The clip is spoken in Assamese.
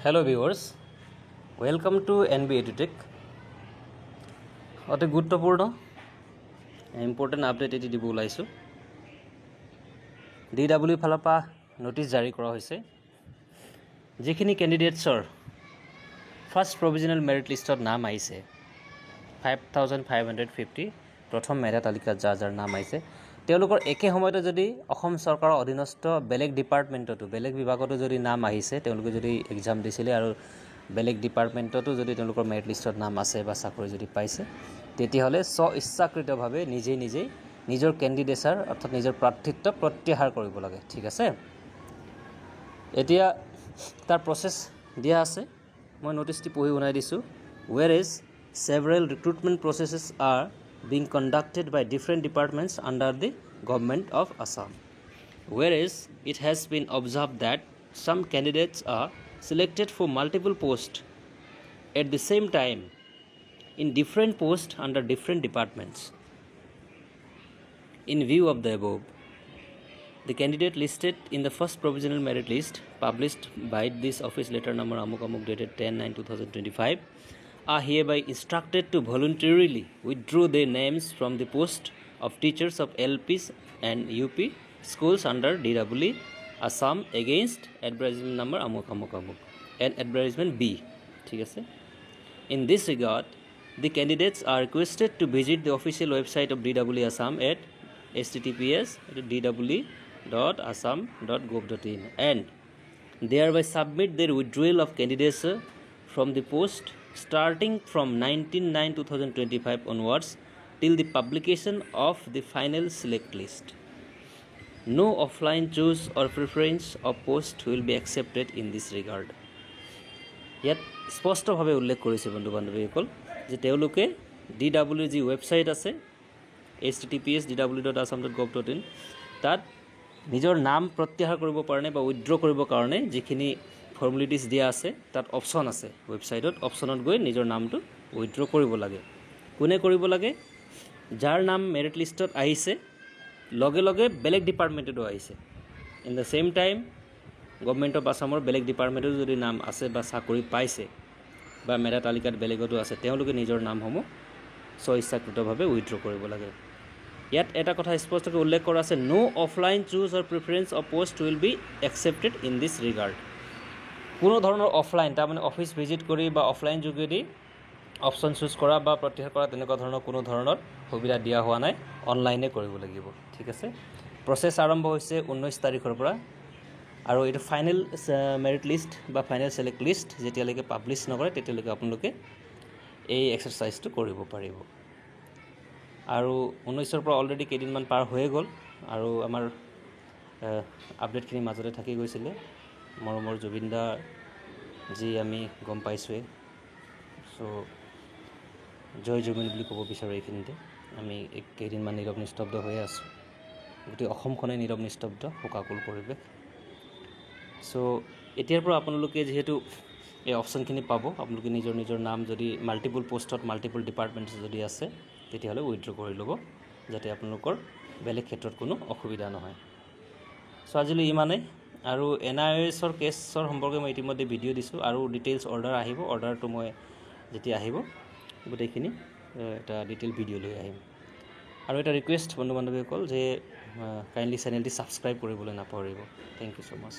Hello viewers, welcome to NB EduTech. অতি গুৰুত্বপূৰ্ণ ইম্পৰ্টেণ্ট আপডেট এটি দিব ওলাইছোঁ। DW ফালৰ পৰা নোটিছ জাৰি কৰা হৈছে। যিখিনি কেণ্ডিডেটছৰ ফাৰ্ষ্ট প্ৰভিজনেল মেৰিট লিষ্টত নাম আহিছে 5550 প্ৰথম মেধা তালিকাত যাৰ নাম আহিছে তেওঁলোকৰ একে সময়তে যদি অসম চৰকাৰৰ অধীনস্থ বেলেগ ডিপাৰ্টমেণ্টতো বেলেগ বিভাগতো যদি নাম আহিছে তেওঁলোকে যদি এক্সাম দিছিলে আৰু বেলেগ ডিপাৰ্টমেণ্টতো যদি তেওঁলোকৰ মেৰিট লিষ্টত নাম আছে বা চাকৰি যদি পাইছে তেতিয়াহ'লে ইচ্ছাকৃতভাৱে নিজে নিজৰ কেণ্ডিডেটছাৰ অৰ্থাৎ নিজৰ প্ৰাৰ্থিত্ব প্ৰত্যাহাৰ কৰিব লাগে। ঠিক আছে, এতিয়া তাৰ প্ৰচেছ দিয়া আছে, মই নোটিছটি পঢ়ি শুনাই দিছোঁ। whereas several recruitment processes are being conducted by different departments under the government of Assam. Whereas it has been observed that some candidates are selected for multiple posts at the same time in different posts under different departments. In view of the above, the candidate listed in the first provisional merit list published by this office letter number amuk dated 10/9/2025 are hereby instructed to voluntarily withdraw their names from the post of teachers of LPs and UP schools under DW Assam against advertisement number amuk and advertisement B. ঠিক আছে, in this regard the candidates are requested to visit the official website of DW Assam at https://dw.assam.gov.in and thereby submit their withdrawal of candidature from the post starting from 19/9/2025 onwards till the publication of the final select list. No offline choice or preference of post will be accepted in this regard. ইয়াত স্পষ্টভাৱে উল্লেখ কৰিছে বন্ধু বান্ধৱীসকল যে তেওঁলোকে DW যি ৱেবছাইট আছে https://dw.assam.gov.in তাত নিজৰ নাম প্ৰত্যাহাৰ কৰিব পাৰে বা উইথড্ৰ কৰিবৰ কাৰণে যিখিনি ফৰ্মেলিটিজ দিয়া আছে তাত অপশ্যন আছে। ৱেবছাইটত অপশ্যনত গৈ নিজৰ নামটো উইথড্ৰ কৰিব লাগে। কোনে কৰিব লাগে? যাৰ নাম মেৰিট লিষ্টত আহিছে লগে লগে বেলেগ ডিপাৰ্টমেণ্টতো আহিছে, in the same time government of আছামৰ বেলেগ ডিপাৰ্টমেণ্টতো যদি নাম আছে বা চাকৰি পাইছে বা মেধা তালিকাত বেলেগতো আছে তেওঁলোকে নিজৰ নামসমূহ ইচ্ছাকৃতভাৱে উইথড্ৰ কৰিব লাগে। ইয়াত এটা কথা স্পষ্টকৈ উল্লেখ কৰা আছে, no offline choose or preference of post will be accepted in this regard. কোনো ধৰণৰ অফলাইন তাৰমানে অফিচ ভিজিট কৰি বা অফলাইন যোগেদি অপশ্যন চুজ কৰা বা প্ৰত্যাহাৰ কৰা তেনেকুৱা ধৰণৰ কোনো ধৰণৰ সুবিধা দিয়া হোৱা নাই, অনলাইনে কৰিব লাগিব। ঠিক আছে, প্ৰচেছ আৰম্ভ হৈছে 19 তাৰিখৰ পৰা আৰু এইটো ফাইনেল মেৰিট লিষ্ট বা ফাইনেল ছিলেক্ট লিষ্ট যেতিয়ালৈকে পাব্লিছ নকৰে তেতিয়ালৈকে আপোনালোকে এই এক্সাৰচাইজটো কৰিব পাৰিব। আৰু 19ৰ পৰা অলৰেডি কেইদিনমান পাৰ হৈয়ে গ'ল আৰু আমাৰ আপডেটখিনি মাজতে থাকি গৈছিলে। মৰমৰ জুবিনদা যি আমি গম পাইছোঁৱেই, জয় জুবিন বুলি ক'ব বিচাৰোঁ। এইখিনিতে আমি কেইদিনমান নীৰৱ নিস্তব্ধ হৈয়ে আছোঁ, গোটেই অসমখনেই নীৰৱ নিস্তব্ধ, শোকাকুল পৰিৱেশ। এতিয়াৰ পৰা আপোনালোকে যিহেতু এই অপশ্যনখিনি পাব, আপোনালোকে নিজৰ নাম যদি মাল্টিপুল পোষ্টত মাল্টিপুল ডিপাৰ্টমেণ্টছ যদি আছে তেতিয়াহ'লে উইথড্ৰ কৰি ল'ব, যাতে আপোনালোকৰ বেলেগ ক্ষেত্ৰত কোনো অসুবিধা নহয়। আজিলৈ ইমানেই। আৰু NIOSৰ কেছৰ সম্পৰ্কে মই ইতিমধ্যে ভিডিঅ' দিছোঁ আৰু ডিটেইলছ অৰ্ডাৰ আহিব। অৰ্ডাৰটো মই যেতিয়া আহিব গোটেইখিনি এটা ডিটেইল ভিডিঅ' লৈ আহিম। আৰু এটা ৰিকুৱেষ্ট বন্ধু বান্ধৱীসকল যে কাইণ্ডলি চেনেলটি ছাবস্ক্ৰাইব কৰিবলৈ নাপাহৰিব। Thank you so' much.